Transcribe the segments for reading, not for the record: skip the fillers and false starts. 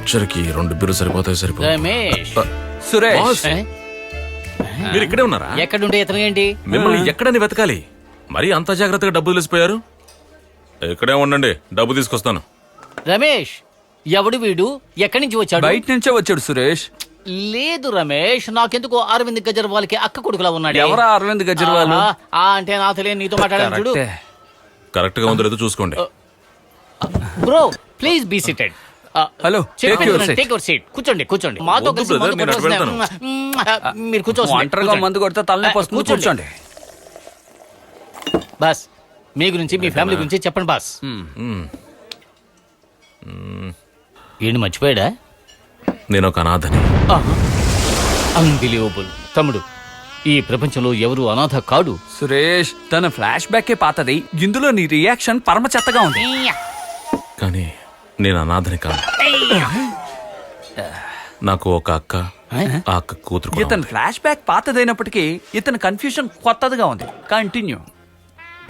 లక్షలకి 2 బిర్లు సరిపోతాయి. రమేష్, సురేష్, మీరు ఇక్కడే ఉన్నారా? ఎక్కడుంటే ఇతను ఏంటి? మిమ్మల్ని ఎక్కడని వెతకాలి? మరీ అంత జాగ్రత్తగా డబ్బు తెలిసిపోయారు. ఇక్కడే ఉండండి, డబ్బు తీసుకొస్తాను. రమేష్, ఎవడు వీడు? ఎక్కడి నుంచి వచ్చాడు? బయట నుంచే వచ్చాడు సురేష్. లేదు రమేష్, నాకెందుకు అరవింద్ గజర్వాల్ కి అక్క కొడుకులా ఉన్నాడు. ఎవరా అరవింద్ గజర్వాల్? అంటే నా తెలియని నీతో మాట్లాడాను చూడు. కరెక్ట్ గా ఉందో లేదో చూసుకోండి. Bro please be seated. Hello, take your seat. కూర్చోండి కూర్చోండి. మాతో కలిసి brother, మందు నేను అటు కొట్టవలసిన- మీరు కూర్చోండి. ఒంటరిగా మందు కొడితే తలనొప్పి వస్తుంది. కూర్చోండి. బాస్, మీ గురించి మీ ఫ్యామిలీ గురించి చెప్పండి బాస్. ఏంటి మర్చిపోయాడా? నేను ఒక అనాథని. అన్బిలీవబుల్. తమ్ముడు, ఈ ప్రపంచంలో ఎవరు అనాథ కాడు. సురేష్, తన ఫ్లాష్ బ్యాక్ పాతది. ఇందులో నీ రియాక్షన్ పరమ చెత్తగా ఉంది. కానీ నేను అనాథని కాదు. నాకు ఒక అక్క, ఆ అక్క కూతురు కూడా ఇతని ఉంది. ఫ్లాష్ బ్యాక్ పాతదైనప్పటికీ ఇతని కన్ఫ్యూషన్ కొత్తదిగా ఉంది. కంటిన్యూ.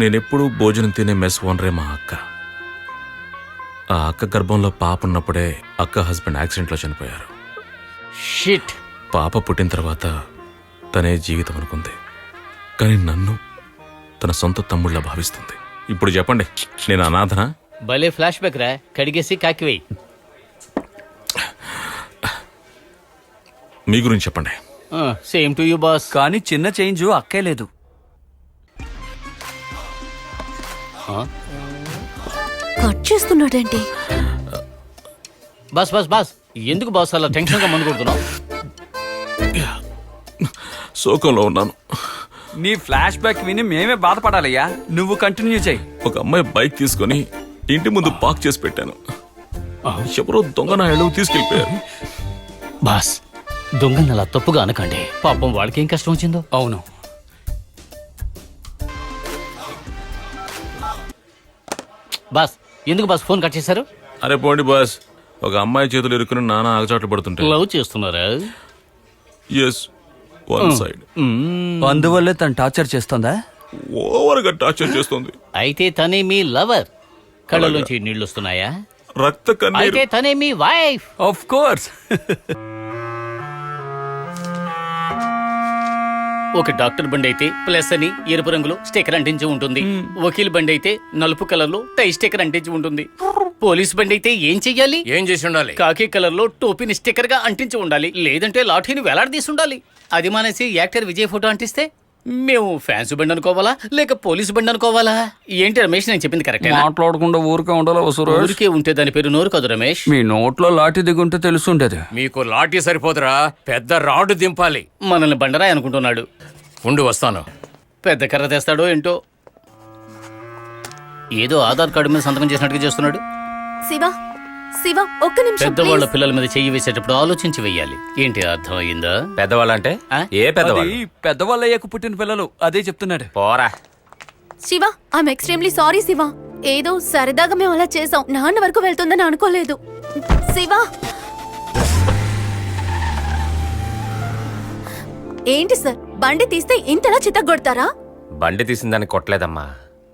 నేనెప్పుడు భోజనం తినే మెస్ ఓనరే మా అక్క. ఆ అక్క గర్భంలో పాప ఉన్నప్పుడే అక్క హస్బెండ్ యాక్సిడెంట్లో చనిపోయారు. షిట్. పాప పుట్టిన తర్వాత తనే జీవితం అనుకుంది, కానీ నన్ను తన సొంత తమ్ముళ్ళ భావిస్తుంది. ఇప్పుడు చెప్పండి, నేను అనాథనా? భలే ఫ్లాష్ బ్యాక్ రా. కడిగేసి కాకివేయి. మీ గురించి చెప్పండి. Same to you boss. కానీ చిన్న చేంజ్ అక్కే లేదు. కట్ చేస్తున్నాడేంటి? బాస్ బాస్ బాస్, ఎందుకు బాస్ అలా టెన్షన్ గా మందు కొడుతున్నావు? శోకంలో ఉన్నాను. నీ ఫ్లాష్ బ్యాక్ విని మేమే బాధపడాలయ్యా. నువ్వు కంటిన్యూ చేయి. ఒక అమ్మాయి బైక్ తీసుకొని ఇంటి ముందు పార్క్ చేసి పెట్టాను. ఎవరో దొంగ నాయుడు తీసుకెళ్ళిపోయారు. బాస్, దొంగని అలా తప్పుగా అనకండి. పాపం వాళ్ళకి ఏం కష్టం వచ్చిందో. అవును. బాస్, ఎందుకు బాస్ ఫోన్ కట్ చేశారు? అరే పోండి బాస్, ఒక అమ్మాయి చేతులు ఇరుక్కుని నానా ఆగచాట్లు పడుతుంటే. లవ్ చేస్తున్నారా? Yes, one side. అందువల్లే తను టార్చర్ చేస్తుందా? ఓవర్ గా టార్చర్ చేస్తుంది. అయితే తనే మీ లవర్. కళ్ళలోంచి నీళ్లు వస్తున్నాయా? రక్త కన్నీరు. అయితే తనే మీ వైఫ్. Of course. ఒక డాక్టర్ బండి అయితే ప్లస్ అని ఎరుపు రంగులో స్టిక్కర్ అంటించి ఉంటుంది. వకీల్ బండి అయితే నలుపు కలర్ లో టై స్టిక్కర్ అంటించి ఉంటుంది. పోలీస్ బండి అయితే ఏం చెయ్యాలి? ఏం చేసి ఉండాలి? కాకి కలర్ లో టోపీని స్టిక్కర్ గా అంటించి ఉండాలి, లేదంటే లాఠీని వేలాడదీసి ఉండాలి. అది మానేసి యాక్టర్ విజయ్ ఫోటో అంటిస్తే మేము ఫ్యాన్స్ బండి అనుకోవాలా లేక పోలీసు బండి అనుకోవాలా? ఏంటి రమేష్, నేను చెప్పింది కరెక్టే? మాట్లాడకుండా ఊరికే ఉండాలి. ఊరికే ఉంటే దాని పేరు నోరు కాదు రమేష్. మీ నోట్లో లాఠీ దిగుంటే తెలుసుండేది. మీకు లాఠీ సరిపోదురా, పెద్ద రాడ్ దింపాలి. మనల్ని బండరాయి అనుకుంటున్నాడు. ఉండు వస్తాను. పెద్ద కర్ర తెస్తాడో ఏంటో. ఏదో ఆధార్ కార్డు మీద సంతకం చేసినట్టుగా చేస్తున్నాడు. శివ, శివ, ఒక్క నిమిషం పెద్దవాళ్ళ ప్లీజ్. పిల్లల మీద చెయ్యి వేసేటప్పుడు ఆలోచించి వెయ్యాలి. ఏంటి అర్థం అయ్యిందా? పెద్దవాళ్ళంటే ఆ? ఏ పెద్దవాళ్ళు? అది పెద్దవాళ్ళయ్యాక పుట్టిన పిల్లలు. అదే చెప్తున్నాడు. పోరా. Shiva, I'm extremely sorry Shiva. ఏదో సరదాగా మేము అలా చేసాం. నాన్న వరకు వెళ్తుందని అనుకోలేదు. శివ, ఏంటి సార్, బండి తీస్తే ఇంతలా చితగ్గొడతారా? బండి తీసిన దాన్ని కొట్టలేదమ్మా.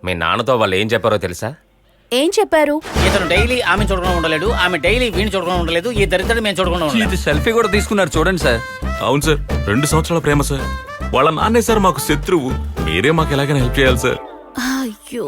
మీ నాన్నతో వాళ్ళు ఏం చెప్పారో తెలుసా? ఏం చెప్పారు? ఇతను డైలీ ఆమె చూడకుండా ఉండలేడు, ఆమె డైలీ వీణి చూడకుండా ఉండలేదు, ఈ దరిద్రుడు మేము చూడకుండా ఉండలేదు. ఇది సెల్ఫీ కూడా తీసుకున్నారు చూడండి సార్. అవును సార్, 2 సంవత్సరాల ప్రేమ సార్. వాళ్ళ నాన్నే సార్ మాకు శత్రువు. మీరే మాకు ఎలాగైనా హెల్ప్ చేయాలి సార్. అయ్యో,